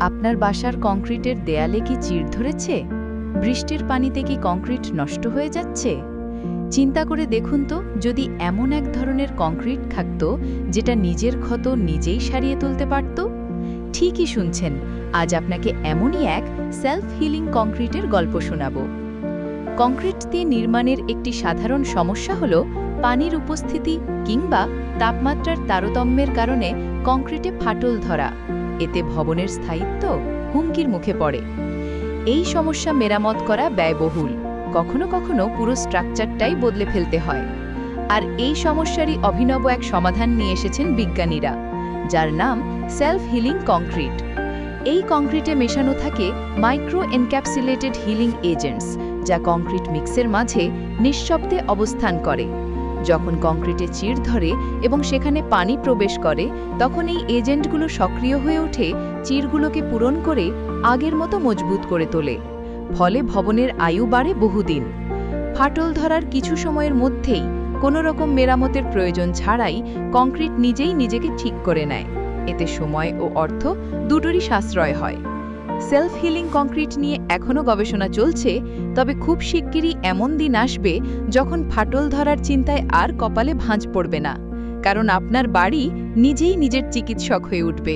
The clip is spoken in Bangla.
আপনার বাসার কংক্রিটের দেয়ালে কি চিড় ধরেছে? বৃষ্টির পানিতে কি কংক্রিট নষ্ট হয়ে যাচ্ছে? চিন্তা করে দেখুন তো, যদি এমন এক ধরনের কংক্রিট থাকত যেটা নিজের ক্ষত নিজেই সারিয়ে তুলতে পারত। ঠিকই শুনছেন, আজ আপনাকে এমনই এক সেলফ হিলিং কংক্রিটের গল্প শোনাবো। কংক্রিট দিয়ে নির্মাণের একটি সাধারণ সমস্যা হলো পানির উপস্থিতি কিংবা তাপমাত্রার তারতম্যের কারণে কংক্রিটে ফাটল ধরা। এতে ভবনের স্থায়িত্ব হুমকির মুখে পড়ে। এই সমস্যা মেরামত করা ব্যয়বহুল, কখনো কখনো পুরো স্ট্রাকচারটাই বদলে ফেলতে হয়। আর এই সমস্যারই অভিনব এক সমাধান নিয়ে এসেছেন বিজ্ঞানীরা, যার নাম সেলফ হিলিং কংক্রিট। এই কংক্রিটে মেশানো থাকে মাইক্রো এনক্যাপসুলেটেড হিলিং এজেন্টস, যা কংক্রিট মিক্সের মাঝে নিঃশব্দে অবস্থান করে। যখন কংক্রিটে চিড় ধরে এবং সেখানে পানি প্রবেশ করে, তখন এই এজেন্টগুলো সক্রিয় হয়ে ওঠে, চিড়গুলোকে পূরণ করে আগের মতো মজবুত করে তোলে। ফলে ভবনের আয়ু বাড়ে বহুদিন। ফাটল ধরার কিছু সময়ের মধ্যেই কোনো রকম মেরামতের প্রয়োজন ছাড়াই কংক্রিট নিজেই নিজেকে ঠিক করে নেয়। এতে সময় ও অর্থ দুটোরই সাশ্রয় হয়। সেলফ হিলিং কংক্রিট নিয়ে এখনও গবেষণা চলছে, তবে খুব শিগগিরই এমন দিন আসবে যখন ফাটল ধরার চিন্তায় আর কপালে ভাঁজ পড়বে না, কারণ আপনার বাড়ি নিজেই নিজের চিকিৎসক হয়ে উঠবে।